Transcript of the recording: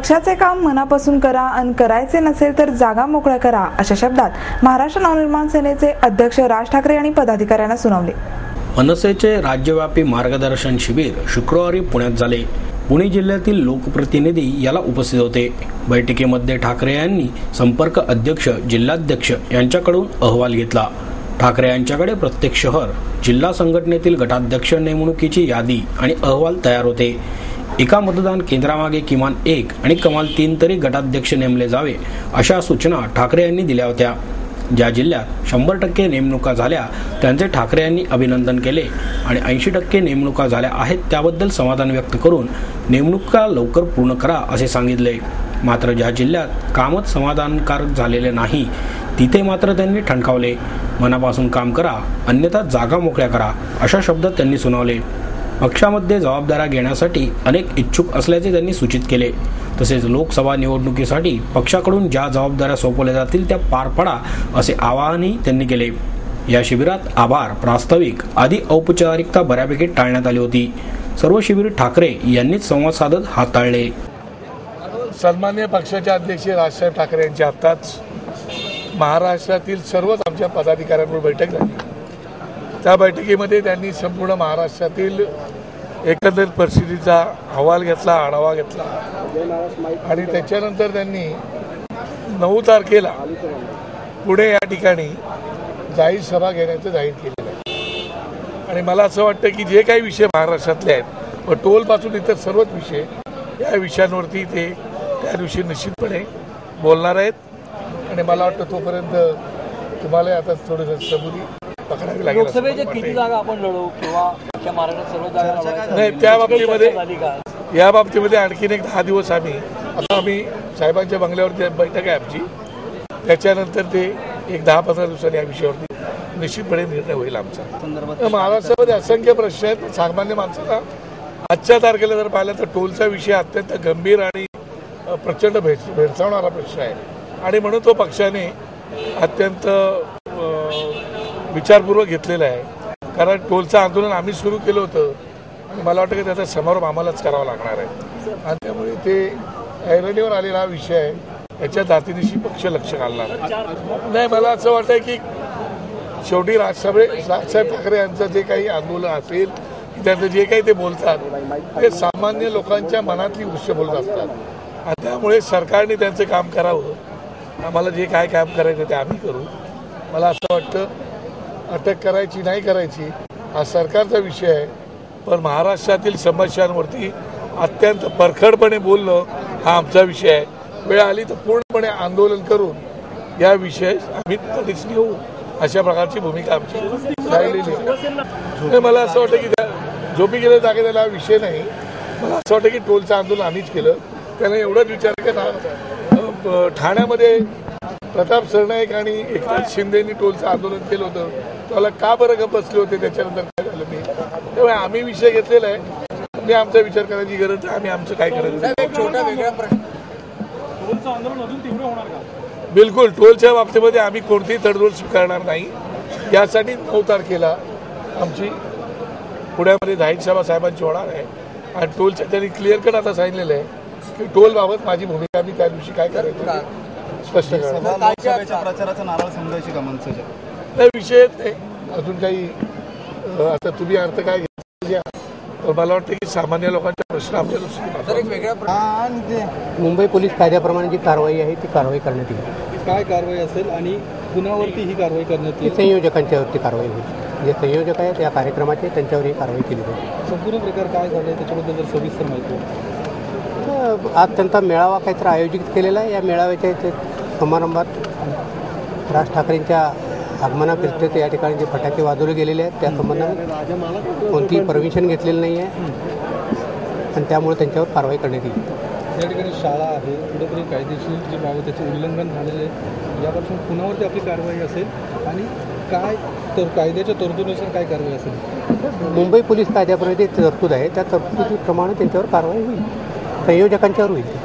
पक्षाचे काम मनापासून करा आणि करायचे नसेल तर जागा मोकळ्या करा, अशा शब्दात महाराष्ट्र नवनिर्माण सेनेचे अध्यक्ष राज ठाकरे यांनी पदाधिकाऱ्यांना सुनावले। मनसेचे राज्यव्यापी मार्गदर्शन शिबिर शुक्रवारी पुण्यात झाले। पुणे जिल्ह्यातील लोकप्रतिनिधी याला उपस्थित होते। बैठकीमध्ये ठाकरे यांनी संपर्क अध्यक्ष, जिल्हाध्यक्ष यांच्याकडून अहवाल घेतला। ठाकरे यांच्याकडे प्रत्येक शहर, जिल्हा संघटनेतील गटाध्यक्ष नेमणुकीची यादी आणि अहवाल तयार होते। एका मतदान केंद्रामागे किमान 1 आणि कमाल 3 तरी गटाध्यक्ष नेमले जावे, अशा सूचना ठाकरे यांनी दिल्या होत्या। ज्या जिल्ह्यात 100% नेमणुका झाल्या त्यांचे ठाकरे यांनी अभिनंदन केले आणि 80% नेमणुका झाल्या आहेत त्याबद्दल समाधान व्यक्त करून नेमणुका लवकर पूर्ण करा असे सांगितले। मात्र ज्या जिल्ह्यात कामच समाधानकारक झालेले नाही तिथे मात्र त्यांनी ठणकावले, मनापासून काम करा, अन्यथा जागा मोकळ्या करा, अशा शब्दात त्यांनी सुनावले। पक्षामध्ये जबाबदाऱ्या घेण्यासाठी अनेक इच्छुक असल्याचे त्यांनी सूचित केले। तसेच लोकसभा निवडणुकीसाठी पक्षाकडून ज्या जबाबदाऱ्या सोपवल्या जातील त्या पार पाडा असे आवाहनही त्यांनी केले। या शिबिरात आभार, प्रास्ताविक आदी औपचारिकता बऱ्यापैकी टाळण्यात आली होती। सर्व शिबिर ठाकरे यांनीच संवाद साधत हाताळले। सन्माननीय पक्षाचे अध्यक्ष राजसाहेब ठाकरे यांच्या आत्ताच महाराष्ट्रातील सर्वच आमच्या पदाधिकाऱ्यांबरोबर बैठक झाली। त्या बैठकीमध्ये त्यांनी संपूर्ण महाराष्ट्रातील एकंदर परिस्थितीचा अहवाल घेतला, आढावा घेतला आणि त्याच्यानंतर त्यांनी 9 तारखेला पुणे या ठिकाणी जाहीर सभा घेण्याचं जाहीर केलेलं आहे। आणि मला असं वाटतं की जे काही विषय महाराष्ट्रातले आहेत व टोलपासून इतर सर्वच विषय या विषयांवरती ते त्या दिवशी निश्चितपणे बोलणार आहेत। आणि मला वाटतं तोपर्यंत तुम्हाला आता थोडंसं सबुरी पकडावी लागेल। लोकसभेच्या किती जागा आपण लढवू किंवा महाराष्ट्रात सर्व जागा नाही, त्या बाबतीमध्ये या बाबतीमध्ये आणखीन एक 10 दिवस आम्ही साहेबांच्या बंगल्यावरती बैठक आहे आमची, त्याच्यानंतर ते एक 10-15 दिवसांनी या विषयावरती निश्चितपणे निर्णय होईल आमचा। महाराष्ट्रामध्ये असंख्य प्रश्न आहेत। सामान्य माणसाला आजच्या तारखेला जर पाहिलं तर टोलचा विषय अत्यंत गंभीर आणि प्रचंड भेडसावणारा प्रश्न आहे आणि म्हणून तो पक्षाने अत्यंत विचारपूर्वक घेतलेला आहे। कारण टोलचं आंदोलन आम्ही सुरू केलं होतं आणि मला वाटतं की त्याचा समारोप आम्हालाच करावा लागणार आहे आणि त्यामुळे ते ऐरणीवर आलेला हा विषय आहे, याच्या जातीनिशी पक्ष लक्ष घालणार नाही। मला असं वाटतं की शेवटी राजसाहेब ठाकरे यांचं जे काही आंदोलन असेल, त्यांचं जे काही ते बोलतात ते सामान्य लोकांच्या मनातली गोष्ट बोलत असतात आणि त्यामुळे सरकारने त्यांचं काम करावं। आम्हाला जे काय काम करायचं ते आम्ही करू। मला असं वाटतं अटक करायची नाही करायची हा सरकारचा विषय आहे, पण महाराष्ट्रातील समस्यांवरती अत्यंत परखडपणे बोलणं हा आमचा विषय आहे। वेळ आली तर पूर्णपणे आंदोलन करून या विषय आम्ही कधीच घेऊ, अशा प्रकारची भूमिका आमची राहिलेली आहे। मला असं वाटतं की झोपी गेल्या जागेला हा विषय नाही। मला असं वाटतं की टोलचं आंदोलन आम्हीच केलं। त्याला एवढंच विचार की ठाण्यामध्ये प्रताप सरनाईक आणि एकनाथ शिंदेनी टोलचं आंदोलन केलं होतं, त्याला का बरं गप्प बसले होते, त्याच्यानंतर काय झालं मी, त्यामुळे आम्ही विषय घेतलेला आहे। म्हणजे आमचा विचार करायची गरज आहे, आम्ही आमचं काय करायचं। छोटा वेगळा प्रश्न, टोलचं आंदोलन अजून तीव्र होणार का? बिलकुल, टोलच्या बाबतीमध्ये आम्ही कोणतीही तडजोड स्वीकारणार नाही। यासाठी 9 तारखेला आमची पुण्यामध्ये जाहीर सभा साहेबांची होणार आहे आणि टोलच्या त्यांनी क्लिअर कट आता सांगितलेलं आहे की टोलबाबत माझी भूमिका मी त्या दिवशी काय करायचं स्पष्ट करणार। प्रचाराचा नारळ समजायची का मनसेच्या? नाही, विषय नाही अजून काही। आता तुम्ही अर्थ काय घेतला तर मला वाटतं की सामान्य लोकांच्या प्रश्न आपल्याला मुंबई पोलीस कायद्याप्रमाणे जी कारवाई आहे ती कारवाई करण्यात येईल। काय कारवाई असेल आणि कुणावरती ही कारवाई करण्यात येईल? संयोजकांच्यावरती कारवाई होईल। जे संयोजक आहेत या कार्यक्रमाचे त्यांच्यावर ही कारवाई केली जाईल। संपूर्ण प्रकार काय झाले त्याच्याबद्दल जर सविस्तर माहिती आहे? आज त्यांचा मेळावा काहीतरी आयोजित केलेला आहे। या मेळाव्याच्या इथे समारंभात राज ठाकरेंच्या आगमनाकरिता या ठिकाणी जे फटाके वाजवले गेलेले आहेत त्या संबंधात कोणतीही परमिशन घेतलेली नाही आहे आणि त्यामुळे त्यांच्यावर कारवाई करण्यात येईल। या ठिकाणी शाळा आहे, कुठेतरी कायदेशीर जे बाबत त्याचे उल्लंघन झालेले आहे, यापासून कुणावरती आपली कारवाई असेल आणि काय तर कायद्याच्या तरतुदीनुसार काय कारवाई असेल? मुंबई पोलीस कायद्याप्रमाणे जे तरतूद आहे त्या तरतुदीप्रमाणे त्यांच्यावर कारवाई होईल, संयोजकांच्यावर होईल।